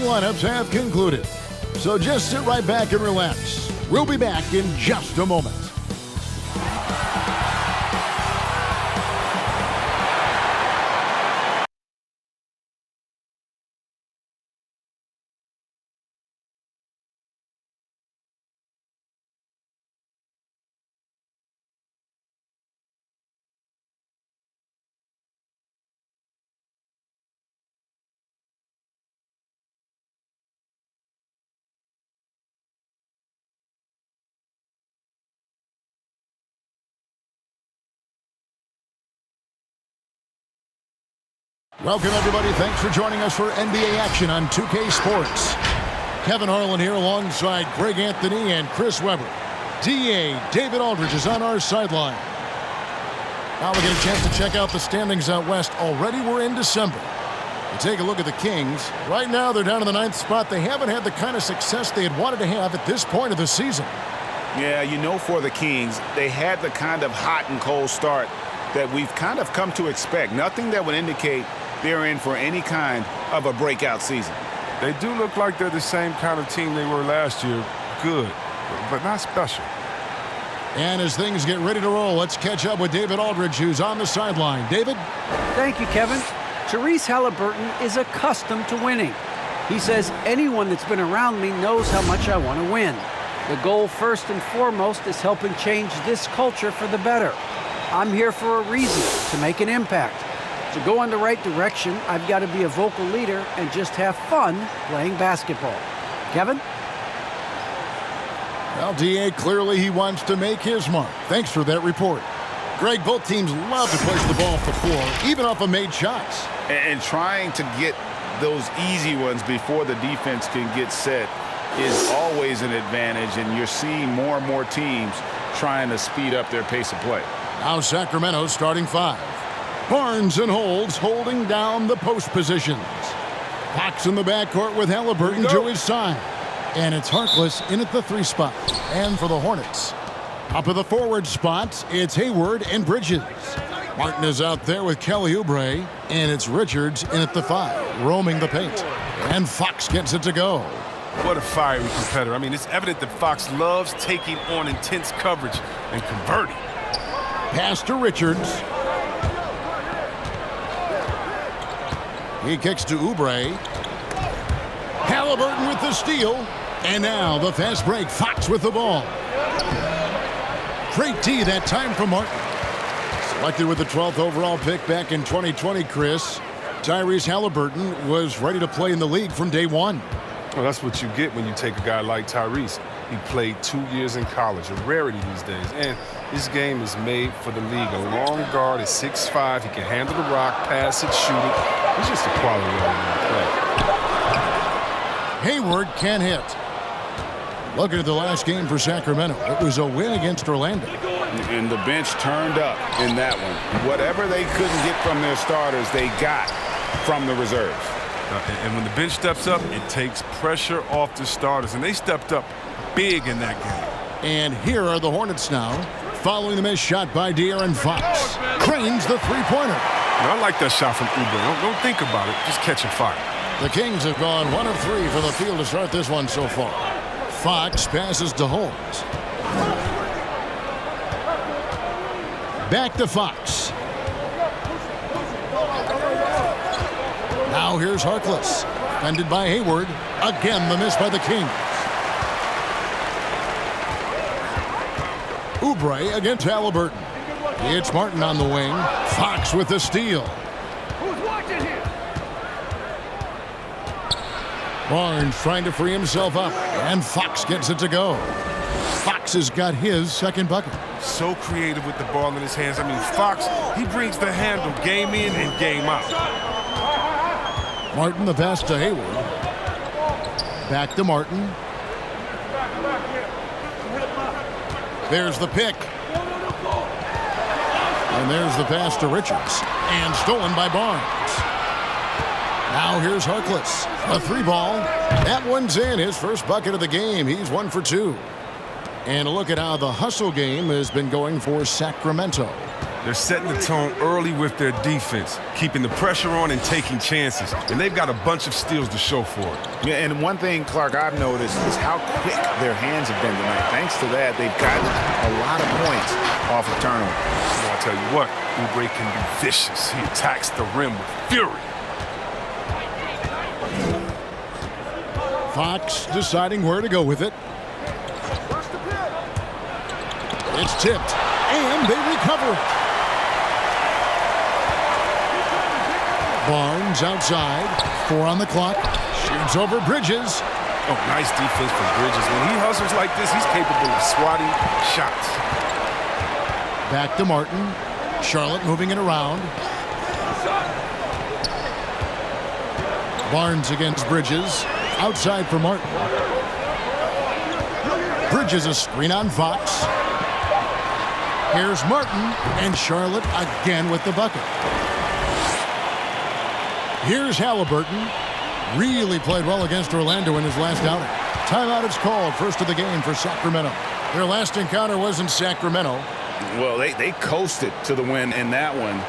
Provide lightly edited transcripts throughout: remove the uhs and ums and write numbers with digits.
lineups have concluded. So just sit right back and relax. We'll be back in just a moment. Welcome, everybody. Thanks for joining us for NBA action on 2K Sports. Kevin Harlan here alongside Greg Anthony and Chris Webber. DA David Aldridge is on our sideline. Now we get a chance to check out the standings out west. Already we're in December. We take a look at the Kings. Right now they're down in the 9th spot. They haven't had the kind of success they had wanted to have at this point of the season. Yeah, you know, for the Kings, they had the kind of hot and cold start that we've kind of come to expect. Nothing that would indicate they're in for any kind of a breakout season. They do look like they're the same kind of team they were last year. Good, but not special. And as things get ready to roll, let's catch up with David Aldridge, who's on the sideline. David? Thank you, Kevin. Tyrese Halliburton is accustomed to winning. He says anyone that's been around me knows how much I want to win. The goal, first and foremost, is helping change this culture for the better. I'm here for a reason, to make an impact. To go in the right direction, I've got to be a vocal leader and just have fun playing basketball. Kevin? Well, DA, clearly he wants to make his mark. Thanks for that report. Greg, both teams love to push the ball off the floor, even off of made shots. And trying to get those easy ones before the defense can get set is always an advantage, and you're seeing more and more teams trying to speed up their pace of play. Now Sacramento starting 5. Barnes and Holds holding down the post positions. Fox in the backcourt with Halliburton to his side. And it's Harkless in at the 3 spot. And for the Hornets, up of the forward spots, it's Hayward and Bridges. Martin is out there with Kelly Oubre. And it's Richards in at the 5, roaming the paint. And Fox gets it to go. What a fiery competitor. I mean, it's evident that Fox loves taking on intense coverage and converting. Pass to Richards. He kicks to Oubre. Halliburton with the steal. And now the fast break. Fox with the ball. Great D that time from Martin. Selected with the 12th overall pick back in 2020, Chris. Tyrese Halliburton was ready to play in the league from day one. Well, that's what you get when you take a guy like Tyrese. He played 2 years in college, a rarity these days. And this game is made for the league. A long guard is 6'5". He can handle the rock, pass it, shoot it. He's just a quality player. Hayward can't hit. Looking at the last game for Sacramento, it was a win against Orlando. And the bench turned up in that one. Whatever they couldn't get from their starters, they got from the reserves. And when the bench steps up, it takes pressure off the starters. And they stepped up big in that game. And here are the Hornets now, following the missed shot by De'Aaron Fox. Cranes the three-pointer. I like that shot from Oubre. Don't think about it. Just catching fire. The Kings have gone 1 of 3 from the field to start this one so far. Fox passes to Holmes. Back to Fox. Now here's Harkless. Defended by Hayward. Again, the miss by the Kings. Oubre against Halliburton. It's Martin on the wing. Fox with the steal. Who's watching here? Barnes trying to free himself up. And Fox gets it to go. Fox has got his second bucket. So creative with the ball in his hands. I mean, Fox, he brings the handle game in and game out. Martin the pass to Hayward. Back to Martin. There's the pick. And there's the pass to Richards. And stolen by Barnes. Now here's Harkless. A 3-ball. That one's in. His first bucket of the game. He's 1 for 2. And look at how the hustle game has been going for Sacramento. They're setting the tone early with their defense, keeping the pressure on and taking chances. And they've got a bunch of steals to show for it. Yeah, and one thing, Clark, I've noticed is how quick their hands have been tonight. Thanks to that, they've gotten a lot of points off of turnover. I'll tell you what, Oubre can be vicious. He attacks the rim with fury. Fox deciding where to go with it. It's tipped, and they recover. Barnes outside, 4 on the clock, shoots over Bridges. Oh, nice defense from Bridges. When he hustles like this, he's capable of swatting shots. Back to Martin. Charlotte moving it around. Barnes against Bridges. Outside for Martin. Bridges a screen on Fox. Here's Martin, and Charlotte again with the bucket. Here's Halliburton. Really played well against Orlando in his last outing. Timeout is called, first of the game for Sacramento. Their last encounter was in Sacramento. Well, they coasted to the win in that one.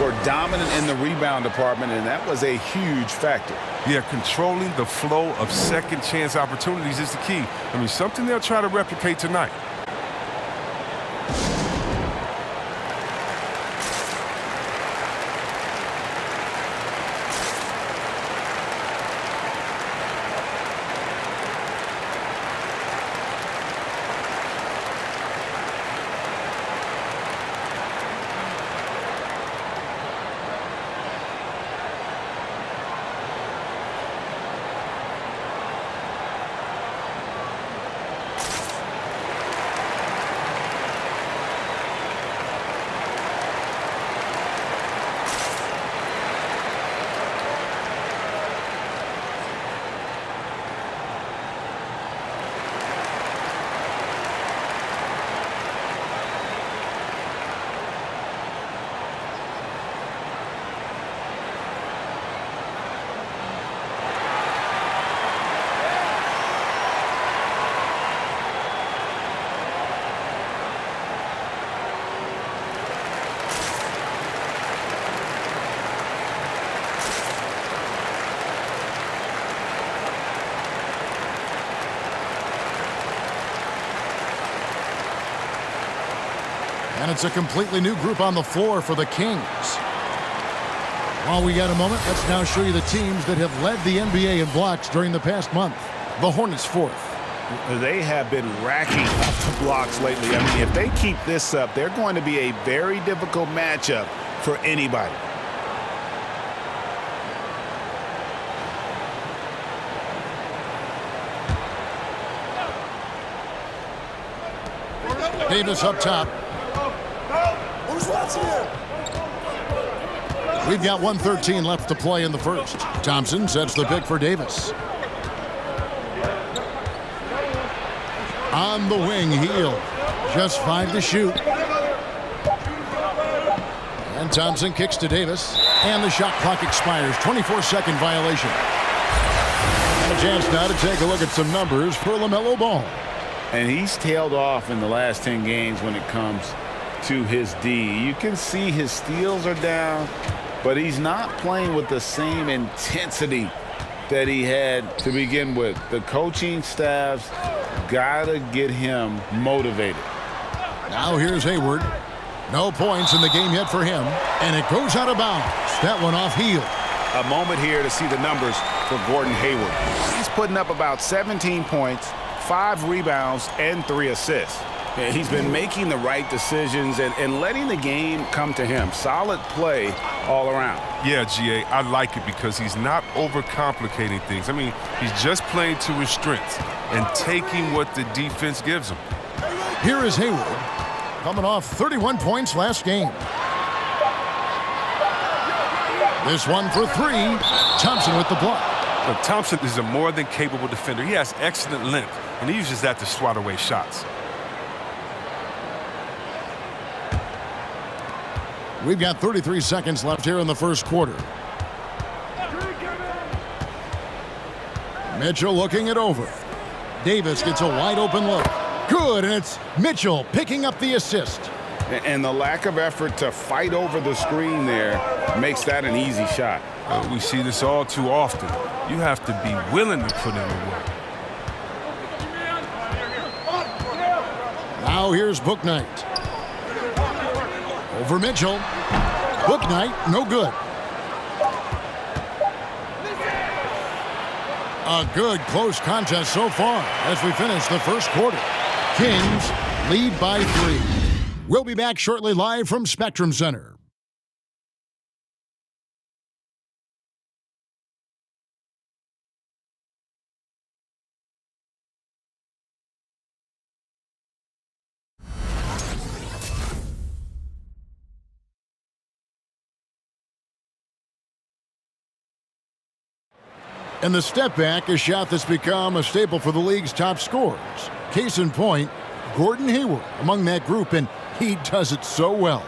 Were dominant in the rebound department, and that was a huge factor. Yeah, controlling the flow of second chance opportunities is the key. I mean, something they'll try to replicate tonight. And it's a completely new group on the floor for the Kings. While we got a moment, let's now show you the teams that have led the NBA in blocks during the past month. The Hornets 4th. They have been racking up the blocks lately. I mean, if they keep this up, they're going to be a very difficult matchup for anybody. Davis up top. Who's watching here? We've got 1:13 left to play in the first. Thompson sets the pick for Davis. On the wing, Heel. Just 5 to shoot. And Thompson kicks to Davis. And the shot clock expires. 24-second violation. And a chance now to take a look at some numbers for LaMelo Ball. And he's tailed off in the last 10 games when it comes to his D. You can see his steals are down, but he's not playing with the same intensity that he had to begin with. The coaching staff's got to get him motivated. Now here's Hayward. No points in the game yet for him, and it goes out of bounds. That one off Heel. A moment here to see the numbers for Gordon Hayward. He's putting up about 17 points, 5 rebounds, and 3 assists. He's been making the right decisions and letting the game come to him. Solid play all around. Yeah, GA, I like it because he's not overcomplicating things. I mean, he's just playing to his strengths and taking what the defense gives him. Here is Hayward, coming off 31 points last game. This one for 3. Thompson with the block. Look, Thompson is a more than capable defender. He has excellent length, and he uses that to swat away shots. We've got 33 seconds left here in the first quarter. Mitchell looking it over. Davis gets a wide open look. Good, and it's Mitchell picking up the assist. And the lack of effort to fight over the screen there makes that an easy shot. We see this all too often. You have to be willing to put in the work. Now here's Bouknight. Over Mitchell. Bouknight, no good. A good close contest so far as we finish the first quarter. Kings lead by 3. We'll be back shortly live from Spectrum Center. And the step back, a shot that's become a staple for the league's top scorers. Case in point, Gordon Hayward among that group, and he does it so well.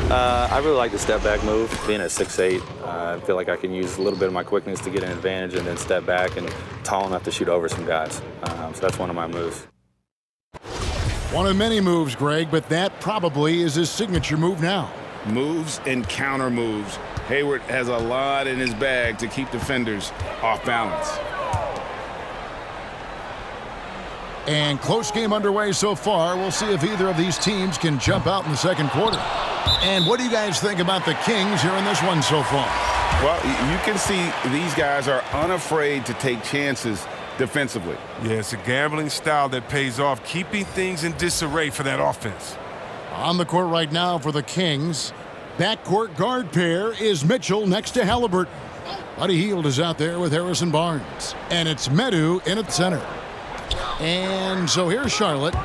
I really like the step back move. Being at 6'8", I feel like I can use a little bit of my quickness to get an advantage and then step back and tall enough to shoot over some guys. So that's one of my moves. One of many moves, Greg, but that probably is his signature move now. Moves and counter moves. Hayward has a lot in his bag to keep defenders off balance. And close game underway so far. We'll see if either of these teams can jump out in the second quarter. And what do you guys think about the Kings here in this one so far? Well, you can see these guys are unafraid to take chances defensively. Yeah, it's a gambling style that pays off, keeping things in disarray for that offense. On the court right now for the Kings, backcourt guard pair is Mitchell next to Halliburton. Buddy Hield is out there with Harrison Barnes. And it's Medu in at center. And so here's Charlotte.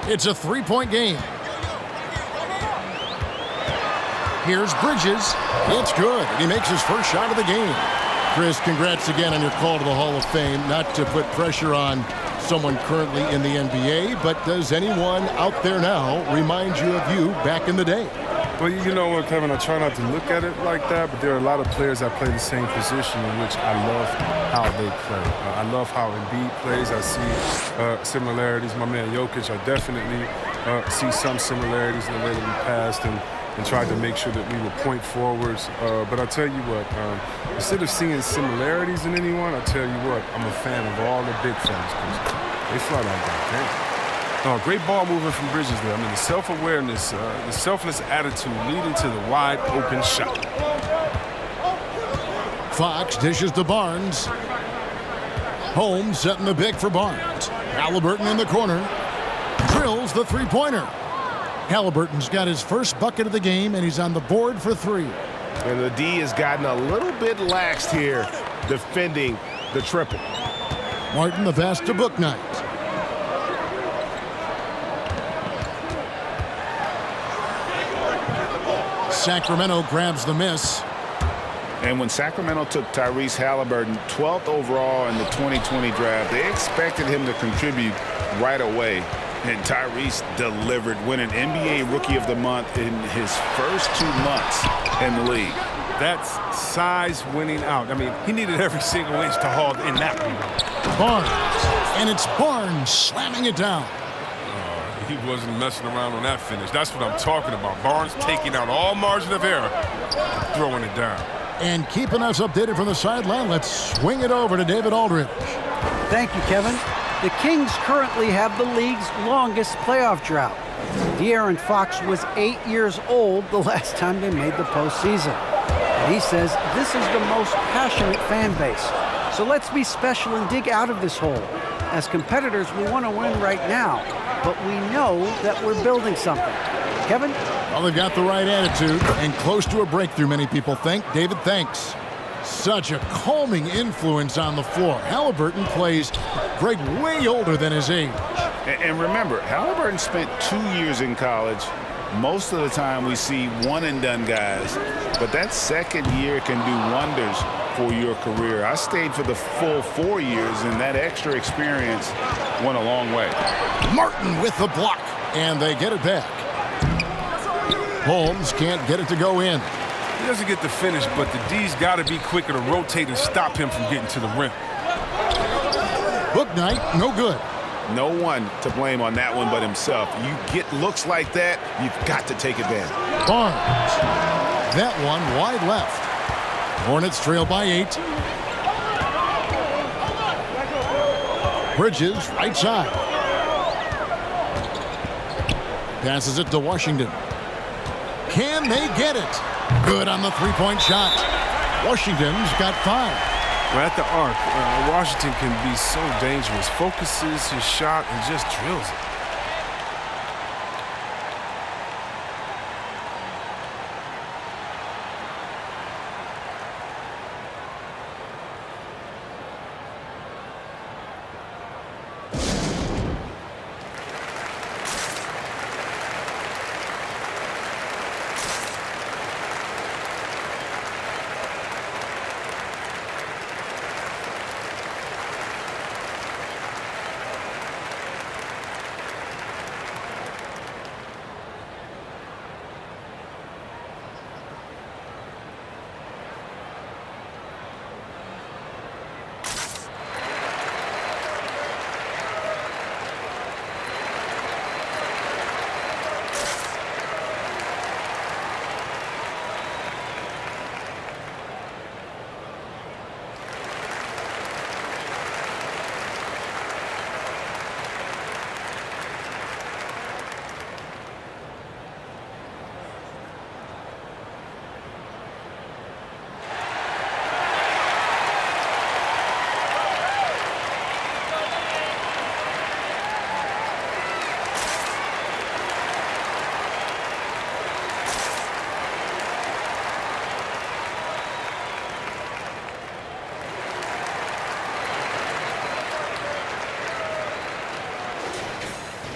It's a three-point game. Here's Bridges. It's good. He makes his first shot of the game. Chris, congrats again on your call to the Hall of Fame. Not to put pressure on someone currently in the NBA, but does anyone out there now remind you of you back in the day? Well, you know what, Kevin, I try not to look at it like that, but there are a lot of players that play the same position in which I love how they play. I love how Embiid plays. I see similarities. My man Jokic, I definitely see some similarities in the way that we passed and tried to make sure that we were point forwards. But I tell you what, instead of seeing similarities in anyone, I tell you what, I'm a fan of all the big fellas because they flat out got game. Oh, great ball movement from Bridges there. I mean, the self-awareness, the selfless attitude leading to the wide-open shot. Fox dishes to Barnes. Holmes setting the pick for Barnes. Halliburton in the corner. Drills the three-pointer. Halliburton's got his first bucket of the game, and he's on the board for 3. And the D has gotten a little bit laxed here defending the triple. Martin the pass to Bouknight. Sacramento grabs the miss. And when Sacramento took Tyrese Halliburton 12th overall in the 2020 draft, they expected him to contribute right away. And Tyrese delivered, winning NBA Rookie of the Month in his first 2 months in the league. That's size winning out. I mean, he needed every single inch to haul in that one. Barnes. And it's Barnes slamming it down. He wasn't messing around on that finish. That's what I'm talking about. Barnes taking out all margin of error, throwing it down. And keeping us updated from the sideline, let's swing it over to David Aldridge. Thank you, Kevin. The Kings currently have the league's longest playoff drought. De'Aaron Fox was 8 years old the last time they made the postseason. And he says this is the most passionate fan base. So let's be special and dig out of this hole. As competitors, we want to win right now, but we know that we're building something. Kevin? Well, they've got the right attitude and close to a breakthrough, many people think. David, thanks. Such a calming influence on the floor. Halliburton plays, Greg, way older than his age. And remember, Halliburton spent 2 years in college. Most of the time we see one-and-done guys, but that second year can do wonders for your career. I stayed for the full 4 years, and that extra experience went a long way. Martin with the block, and they get it back. Holmes can't get it to go in. He doesn't get the finish, but the D's got to be quicker to rotate and stop him from getting to the rim. Bouknight, no good. No one to blame on that one but himself. You get looks like that, you've got to take advantage. Barnes. That one wide left. Hornets trail by 8. Bridges, right side. Passes it to Washington. Can they get it? Good on the three-point shot. Washington's got 5. Right at the arc, Washington can be so dangerous. Focuses his shot and just drills it.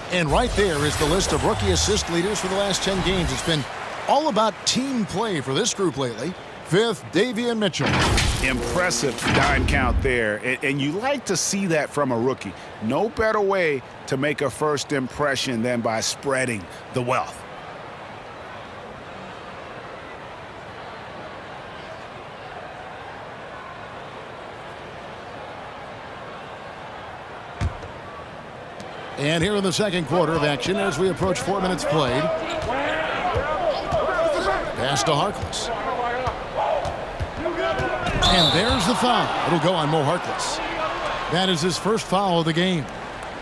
And right there is the list of rookie assist leaders for the last 10 games. It's been all about team play for this group lately. 5th, Davion Mitchell. Impressive dime count there, and you like to see that from a rookie. No better way to make a first impression than by spreading the wealth. And here in the second quarter of action as we approach 4 minutes played. Pass to Harkless. And there's the foul. It'll go on Mo Harkless. That is his first foul of the game.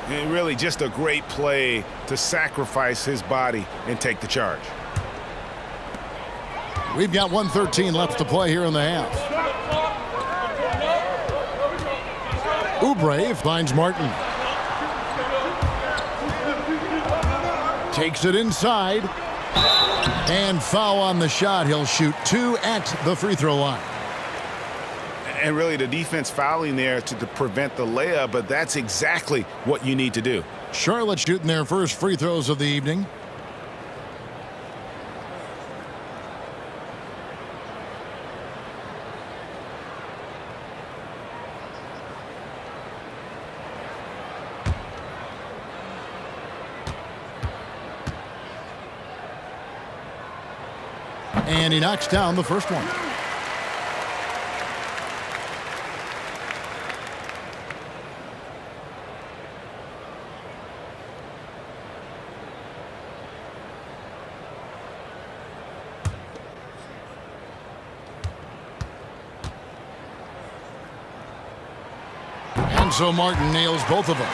And really just a great play to sacrifice his body and take the charge. We've got 1:13 left to play here in the half. Oubre finds Martin. Takes it inside. And foul on the shot. He'll shoot 2 at the free throw line. And really the defense fouling there to prevent the layup, but that's exactly what you need to do. Charlotte shooting their first free throws of the evening. And he knocks down the first one. And so Martin nails both of them.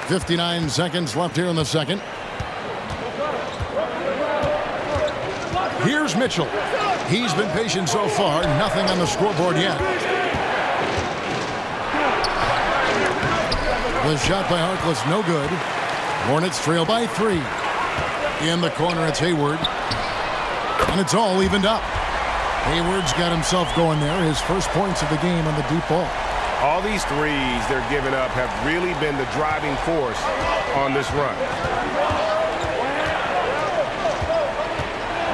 59 seconds left here in the second. Here's Mitchell. He's been patient so far. Nothing on the scoreboard yet. The shot by Harkless, no good. Hornets trail by 3. In the corner, it's Hayward. And it's all evened up. Hayward's got himself going there. His first points of the game on the deep ball. All these threes they're giving up have really been the driving force on this run.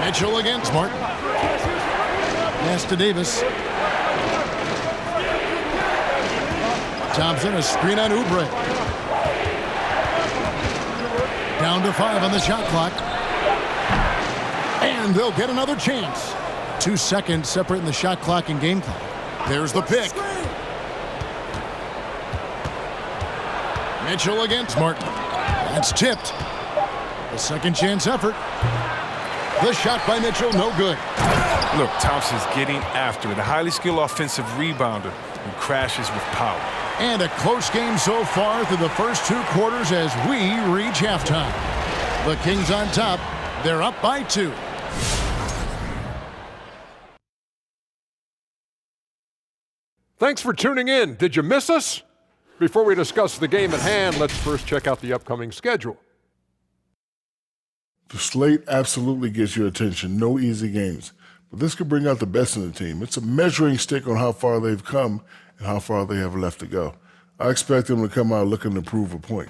Mitchell against Martin. Pass to Davis. Thompson, a screen on Oubre. Down to 5 on the shot clock. And they'll get another chance. 2 seconds separating the shot clock and game clock. There's the pick. Mitchell against Martin. That's tipped. A second chance effort. The shot by Mitchell, no good. Look, Thompson's getting after it. A highly skilled offensive rebounder who crashes with power. And a close game so far through the first 2 quarters as we reach halftime. The Kings on top. They're up by 2. Thanks for tuning in. Did you miss us? Before we discuss the game at hand, let's first check out the upcoming schedule. The slate absolutely gets your attention. No easy games. But this could bring out the best in the team. It's a measuring stick on how far they've come and how far they have left to go. I expect them to come out looking to prove a point.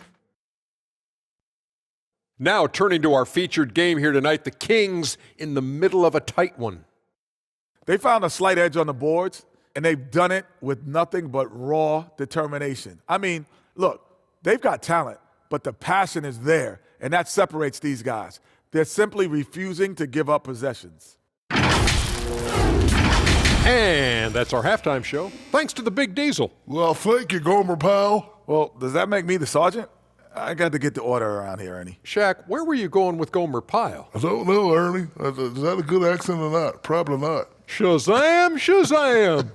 Now turning to our featured game here tonight, the Kings in the middle of a tight one. They found a slight edge on the boards, and they've done it with nothing but raw determination. I mean, look, they've got talent, but the passion is there, and that separates these guys. They're simply refusing to give up possessions. And that's our halftime show, thanks to the Big Diesel. Well, thank you, Gomer Powell. Well, does that make me the sergeant? I got to get the order around here, Ernie. Shaq, where were you going with Gomer Pyle? I don't know, Ernie. Is that a good accent or not? Probably not. Shazam, Shazam!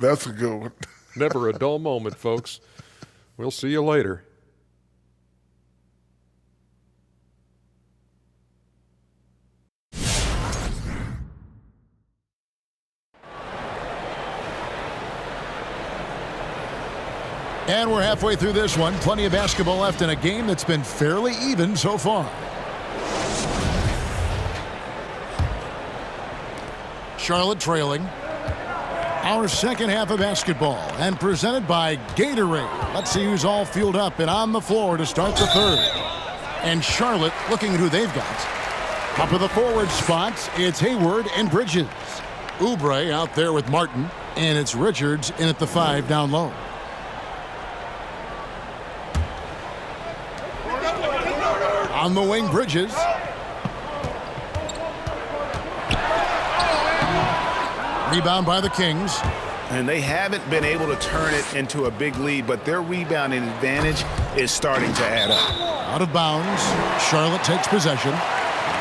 That's a good one. Never a dull moment, folks. We'll see you later. And we're halfway through this one. Plenty of basketball left in a game that's been fairly even so far. Charlotte trailing. Our second half of basketball and presented by Gatorade. Let's see who's all fueled up and on the floor to start the third. And Charlotte looking at who they've got. Up of the forward spots, it's Hayward and Bridges. Oubre out there with Martin, and it's Richards in at the 5 down low. On the wing, Bridges. Rebound by the Kings. And they haven't been able to turn it into a big lead, but their rebounding advantage is starting to add up. Out of bounds. Charlotte takes possession.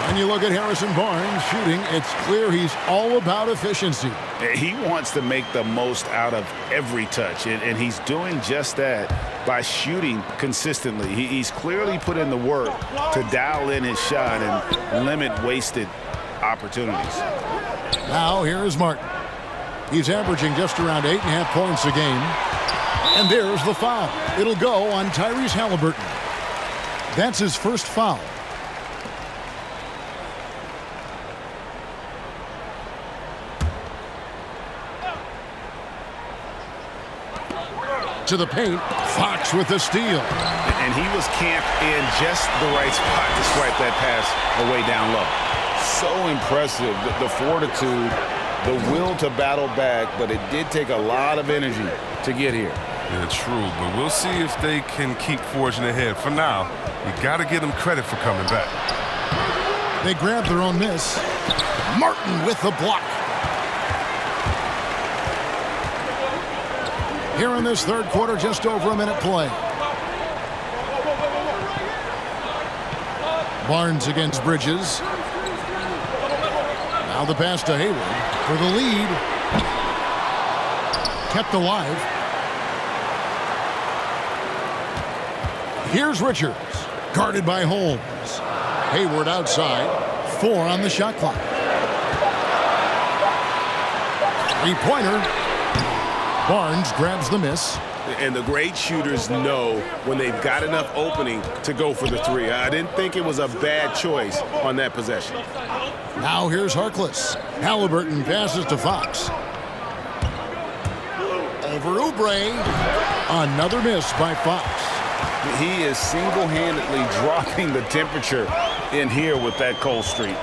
And you look at Harrison Barnes shooting, it's clear he's all about efficiency. He wants to make the most out of every touch, and he's doing just that by shooting consistently. He's clearly put in the work to dial in his shot and limit wasted opportunities. Now here's Martin. He's averaging just around 8.5 points a game. And there's the foul. It'll go on Tyrese Halliburton. That's his first foul. To the paint, Fox with the steal. And he was camped in just the right spot to swipe that pass away down low. So impressive, the fortitude, the will to battle back, but it did take a lot of energy to get here. Yeah, true, but we'll see if they can keep forging ahead. For now, we got to give them credit for coming back. They grab their own miss. Martin with the block. Here in this third quarter, just over a minute play. Barnes against Bridges. Now the pass to Hayward for the lead. Kept alive. Here's Richards, guarded by Holmes. Hayward outside, 4 on the shot clock. Three-pointer. Barnes grabs the miss. And the great shooters know when they've got enough opening to go for the three. I didn't think it was a bad choice on that possession. Now here's Harkless. Halliburton passes to Fox. Over Oubre. Another miss by Fox. He is single-handedly dropping the temperature in here with that cold streak.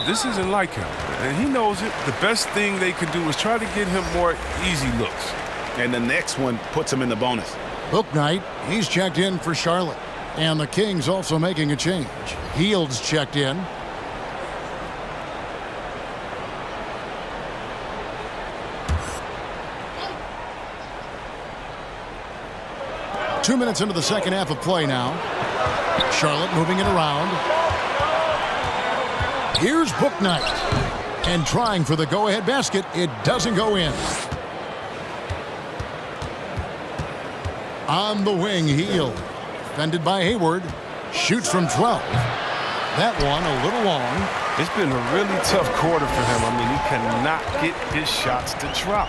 This isn't like him, and he knows it. The best thing they can do is try to get him more easy looks. And the next one puts him in the bonus. Bouknight, he's checked in for Charlotte. And the Kings also making a change. Heald's checked in. 2 minutes into the second half of play now. Charlotte moving it around. Here's Bouknight. And trying for the go-ahead basket. It doesn't go in. On the wing, Hield. Defended by Hayward. Shoots from 12. That one a little long. It's been a really tough quarter for him. I mean, he cannot get his shots to drop.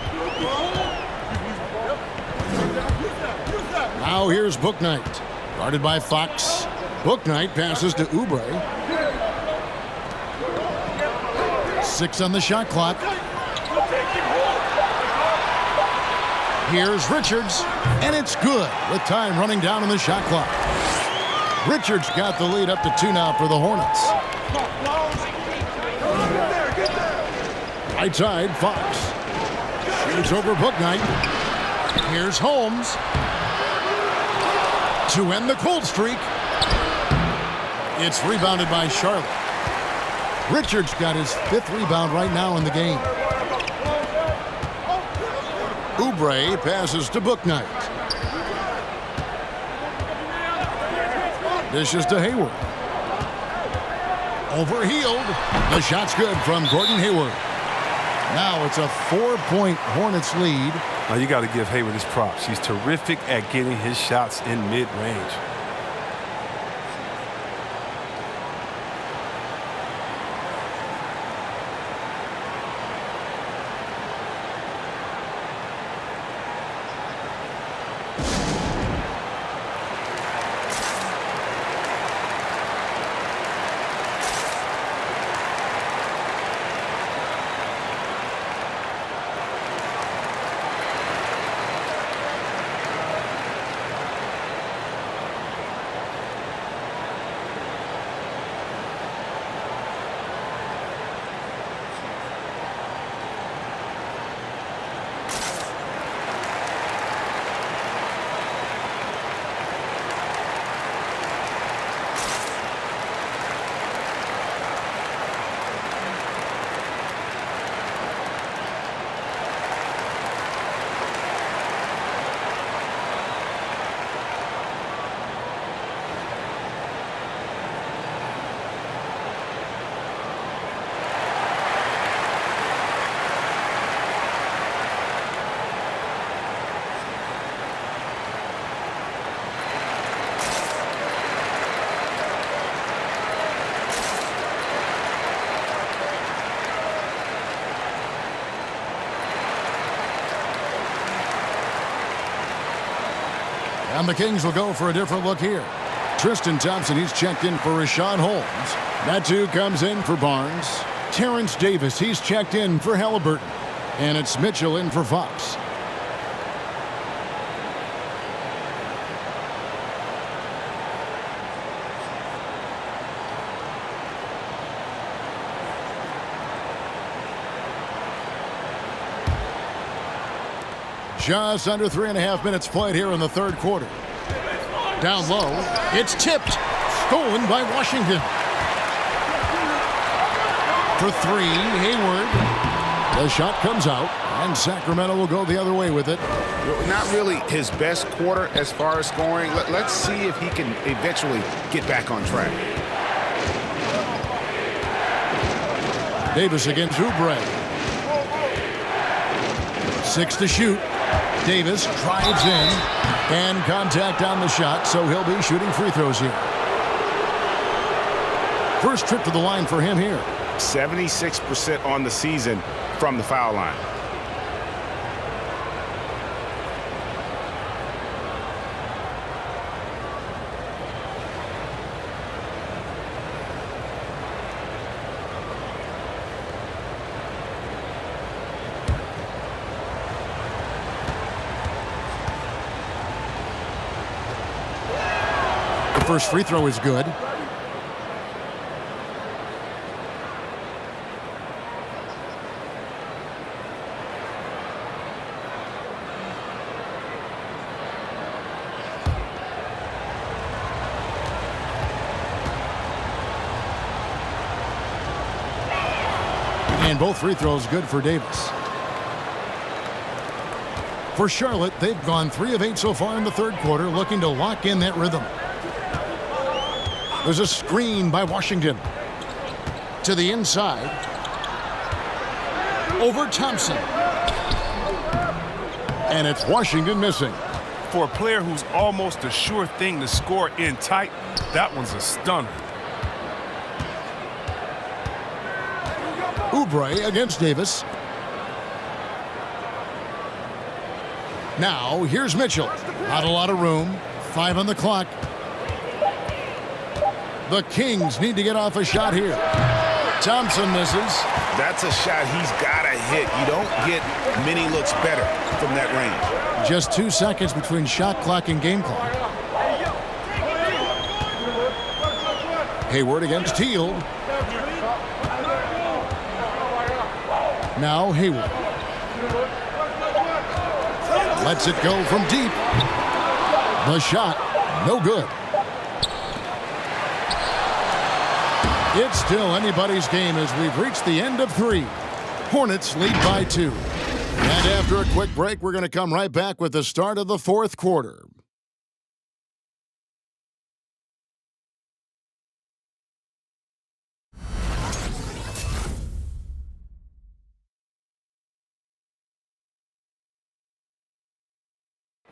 Now here's Bouknight. Guarded by Fox. Bouknight passes to Oubre. 6 on the shot clock. Here's Richards, and it's good with time running down on the shot clock. Richards got the lead up to 2 now for the Hornets. Right side, Fox. Shoots over Bouknight. Here's Holmes. To end the cold streak. It's rebounded by Charlotte. Richards got his 5th rebound right now in the game. Oubre passes to Bouknight. Dishes to Hayward. Over Hield. The shot's good from Gordon Hayward. Now it's a 4-point Hornets lead. Now you got to give Hayward his props. He's terrific at getting his shots in mid-range. And the Kings will go for a different look here. Tristan Thompson, he's checked in for Rashawn Holmes. Natu comes in for Barnes. Terrence Davis, he's checked in for Halliburton. And it's Mitchell in for Fox. Just under 3.5 minutes played here in the third quarter. Down low, it's tipped. Stolen by Washington. For 3, Hayward. The shot comes out, and Sacramento will go the other way with it. Not really his best quarter as far as scoring. Let's see if he can eventually get back on track. Davis against Oubre. 6 to shoot. Davis drives in, and contact on the shot, so he'll be shooting free throws here. First trip to the line for him here. 76% on the season from the foul line. First free throw is good. And both free throws good for Davis. For Charlotte, they've gone 3 of 8 so far in the third quarter, looking to lock in that rhythm. There's a screen by Washington. To the inside. Over Thompson. And it's Washington missing. For a player who's almost a sure thing to score in tight, that one's a stunner. Oubre against Davis. Now, here's Mitchell. Not a lot of room. 5 on the clock. The Kings need to get off a shot here. Thompson misses. That's a shot he's got to hit. You don't get many looks better from that range. Just 2 seconds between shot clock and game clock. Hayward against Teal. Now Hayward. Lets it go from deep. The shot, no good. It's still anybody's game as we've reached the end of 3. Hornets lead by 2. And after a quick break, we're going to come right back with the start of the fourth quarter.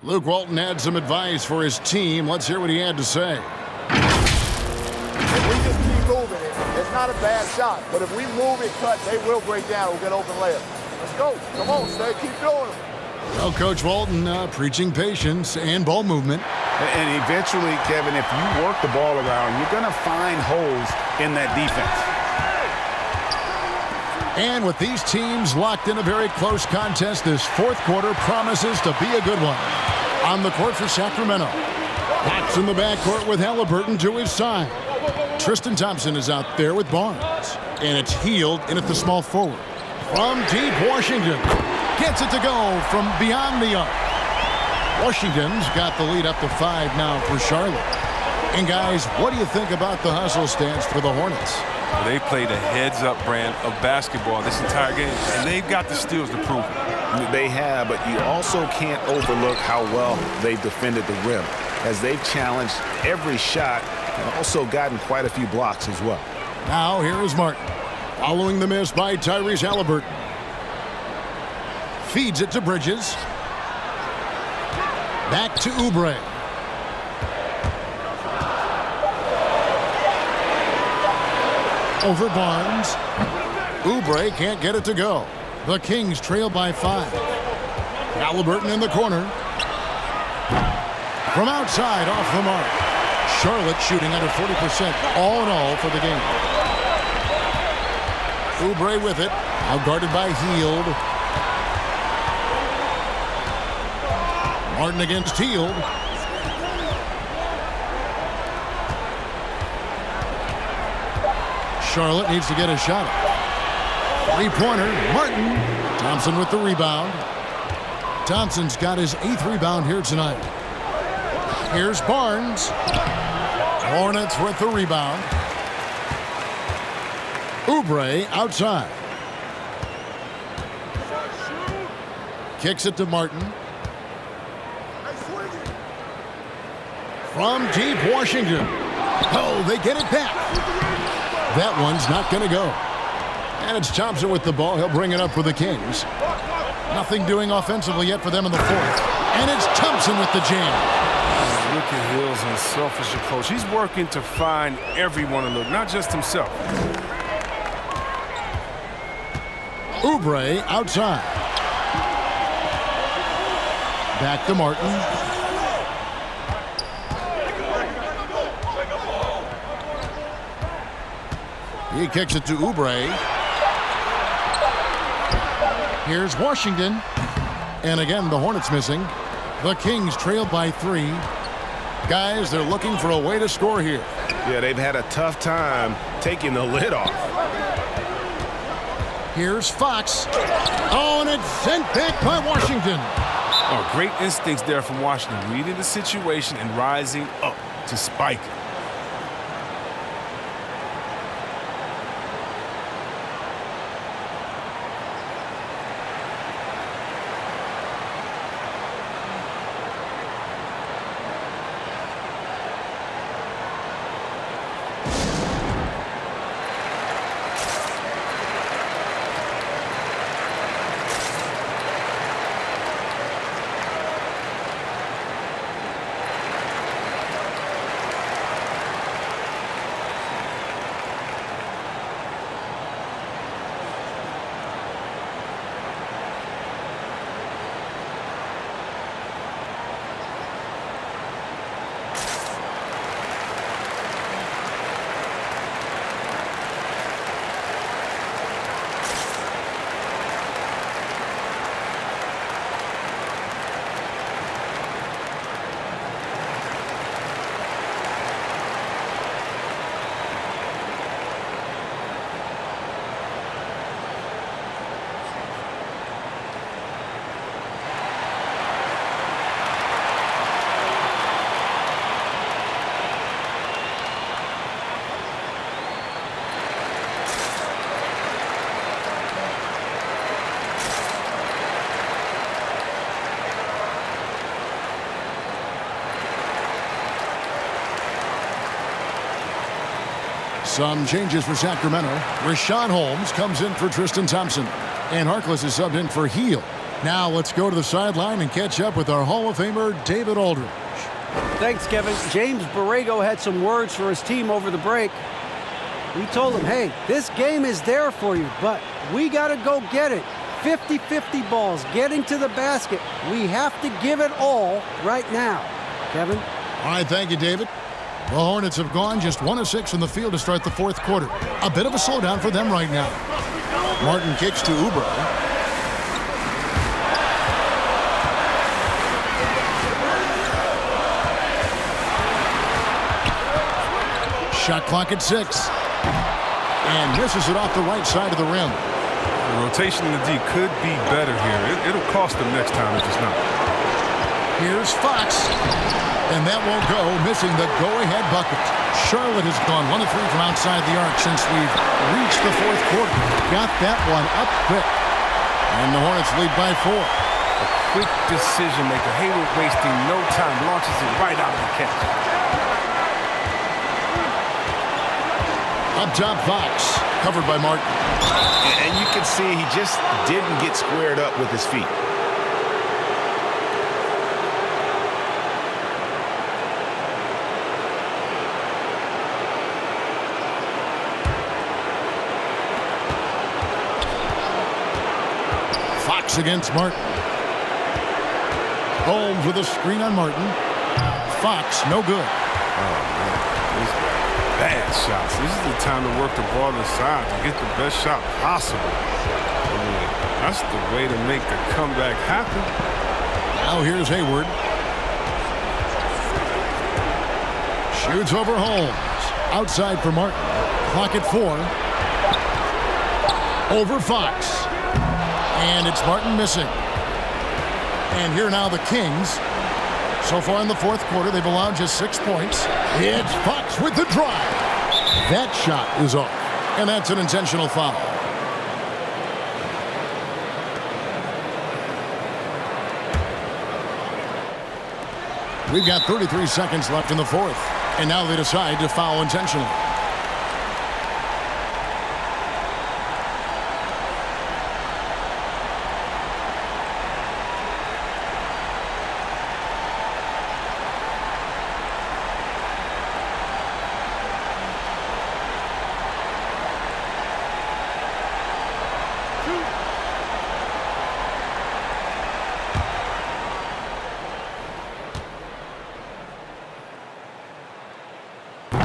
Luke Walton had some advice for his team. Let's hear what he had to say. If we just keep moving it, it's not a bad shot. But if we move it, cut, they will break down. We'll get open layup. Let's go. Come on, stay. Keep doing it. Well, Coach Walton preaching patience and ball movement. And eventually, Kevin, if you work the ball around, you're going to find holes in that defense. And with these teams locked in a very close contest, this fourth quarter promises to be a good one. On the court for Sacramento. Fox in the backcourt with Halliburton to his side. Tristan Thompson is out there with Barnes. And it's Hield in at the small forward. From deep, Washington gets it to go from beyond the arc. Washington's got the lead up to 5 now for Charlotte. And guys, what do you think about the hustle stance for the Hornets? They played a heads-up brand of basketball this entire game, and they've got the steals to prove it. They have, but you also can't overlook how well they've defended the rim, as they've challenged every shot and also gotten quite a few blocks as well. Now here is Martin, following the miss by Tyrese Halliburton. Feeds it to Bridges. Back to Oubre. Over Barnes. Oubre can't get it to go. The Kings trail by 5. Halliburton in the corner. From outside, off the mark. Charlotte shooting under 40% all in all for the game. Oubre with it. Now guarded by Hield. Martin against Hield. Charlotte needs to get a shot. 3-pointer, Martin. Thompson with the rebound. Thompson's got his 8th rebound here tonight. Here's Barnes. Hornets with the rebound. Oubre outside. Kicks it to Martin. From deep, Washington. Oh, they get it back. That one's not going to go. And it's Thompson with the ball. He'll bring it up for the Kings. Nothing doing offensively yet for them in the fourth. And it's Thompson with the jam. Look at Hill's unselfish approach. He's working to find everyone to look, not just himself. Oubre outside. Back to Martin. He kicks it to Oubre. Here's Washington. And again, the Hornets missing. The Kings trail by 3. Guys, they're looking for a way to score here. Yeah, they've had a tough time taking the lid off. Here's Fox. Oh, and it's sent back by Washington. Oh, great instincts there from Washington, reading the situation and rising up to spike it. Some changes for Sacramento. Rashawn Holmes comes in for Tristan Thompson. And Harkless is subbed in for Heel. Now let's go to the sideline and catch up with our Hall of Famer, David Aldridge. Thanks, Kevin. James Borrego had some words for his team over the break. We told him, hey, this game is there for you, but we got to go get it. 50-50 balls, getting to the basket. We have to give it all right now. Kevin? All right, thank you, David. The Hornets have gone just 1 of 6 from the field to start the fourth quarter. A bit of a slowdown for them right now. Martin kicks to Oubre. Shot clock at 6. And misses it off the right side of the rim. The rotation in the D could be better here. It'll cost them next time if it's not. Here's Fox. And that won't go, missing the go-ahead bucket. Charlotte has gone 1 of 3 from outside the arc since we've reached the fourth quarter. Got that one up quick. And the Hornets lead by 4. A quick decision maker. Hayward wasting no time. Launches it right out of the catch. Up top, Fox. Covered by Martin. And you can see he just didn't get squared up with his feet. Fox against Martin. Holmes with a screen on Martin. Fox, no good. Oh, man. These are bad shots. This is the time to work the ball inside to get the best shot possible. I mean, that's the way to make the comeback happen. Now here's Hayward. Shoots over Holmes. Outside for Martin. Clock at 4. Over Fox. And it's Martin missing. And here now the Kings. So far in the fourth quarter, they've allowed just 6 points. It's Fox with the drive. That shot is off. And that's an intentional foul. We've got 33 seconds left in the fourth. And now they decide to foul intentionally.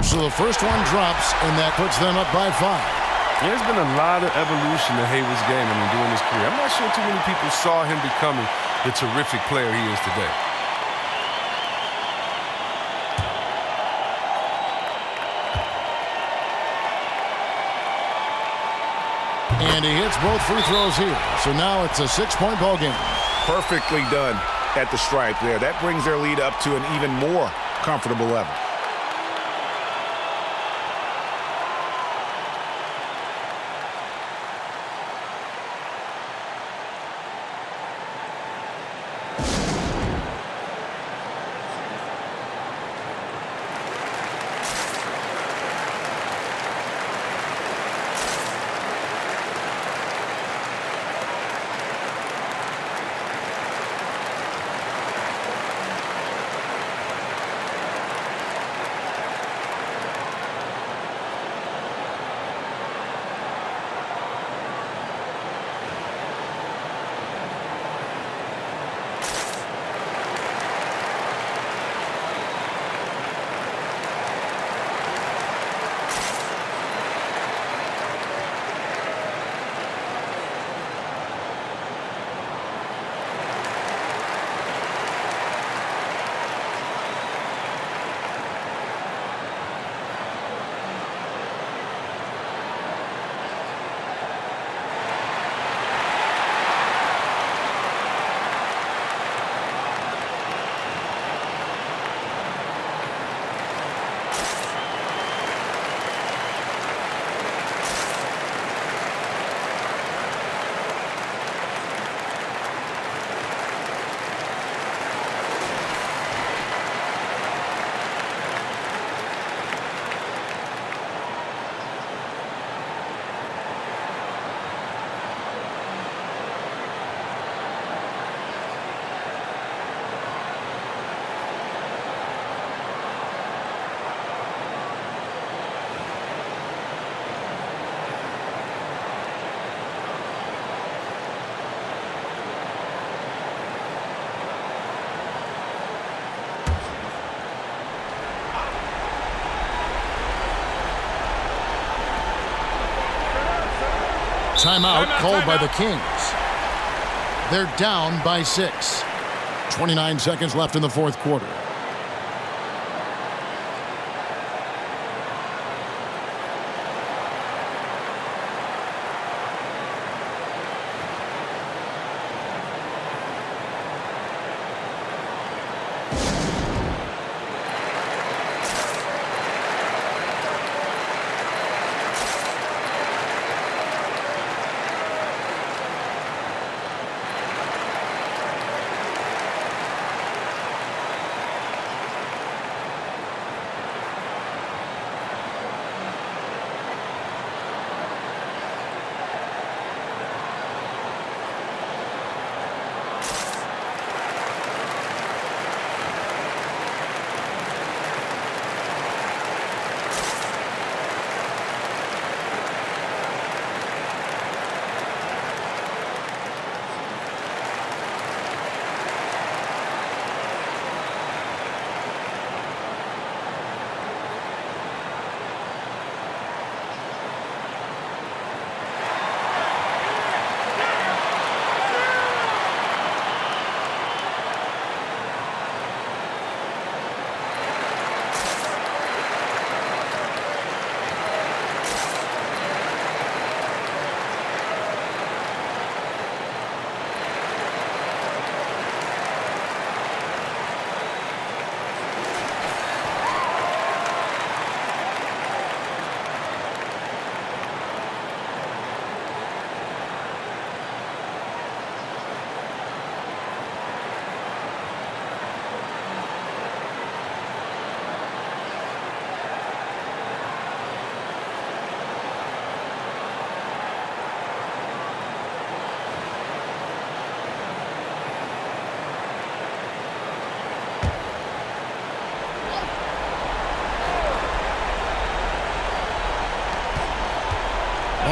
So the first one drops, and that puts them up by 5. There's been a lot of evolution to Hayward's game during his career. I'm not sure too many people saw him becoming the terrific player he is today. And he hits both free throws here. So now it's a 6-point ball game. Perfectly done at the stripe there. That brings their lead up to an even more comfortable level. Timeout called by the Kings. They're down by 6. 29 seconds left in the fourth quarter.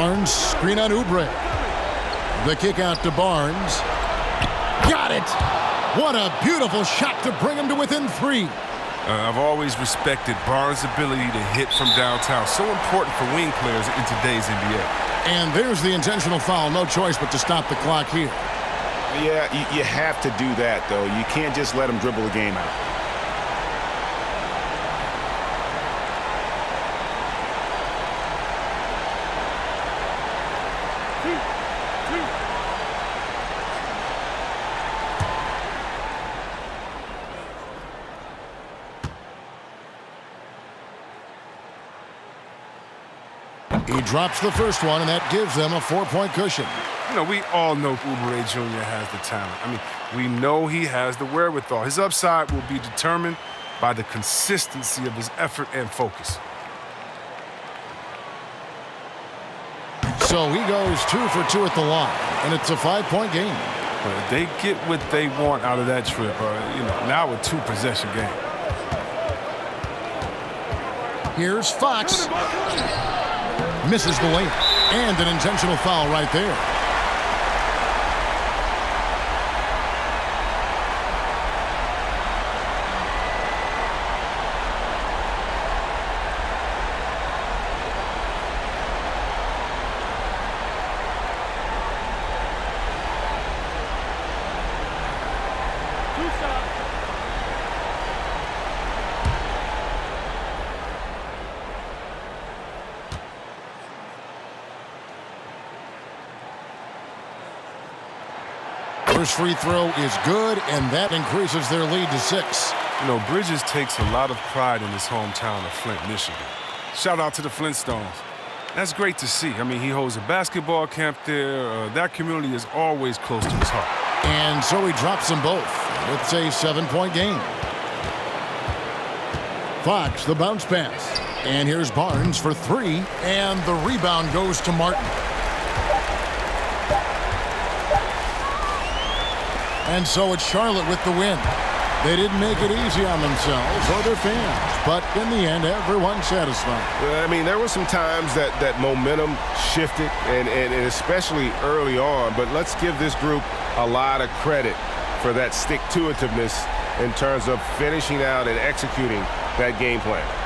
Barnes, screen on Oubre. The kick out to Barnes. Got it! What a beautiful shot to bring him to within 3. I've always respected Barnes' ability to hit from downtown. So important for wing players in today's NBA. And there's the intentional foul. No choice but to stop the clock here. Yeah, you have to do that, though. You can't just let him dribble the game out. He drops the first one, and that gives them a 4-point cushion. You know, we all know Oubre Jr. has the talent. I mean, we know he has the wherewithal. His upside will be determined by the consistency of his effort and focus. So he goes 2 for 2 at the line, and it's a 5-point game. But if they get what they want out of that trip, now a 2-possession game. Here's Fox. Misses the layup, and an intentional foul right there. First free throw is good, and that increases their lead to 6. You know, Bridges takes a lot of pride in his hometown of Flint, Michigan. Shout out to the Flintstones. That's great to see. I mean, he holds a basketball camp there. That community is always close to his heart. And so he drops them both. It's a 7-point game. Fox, the bounce pass. And here's Barnes for 3, and the rebound goes to Martin. And so it's Charlotte with the win. They didn't make it easy on themselves or their fans, but in the end, everyone's satisfied. I mean, there were some times that momentum shifted, and especially early on, but let's give this group a lot of credit for that stick-to-itiveness in terms of finishing out and executing that game plan.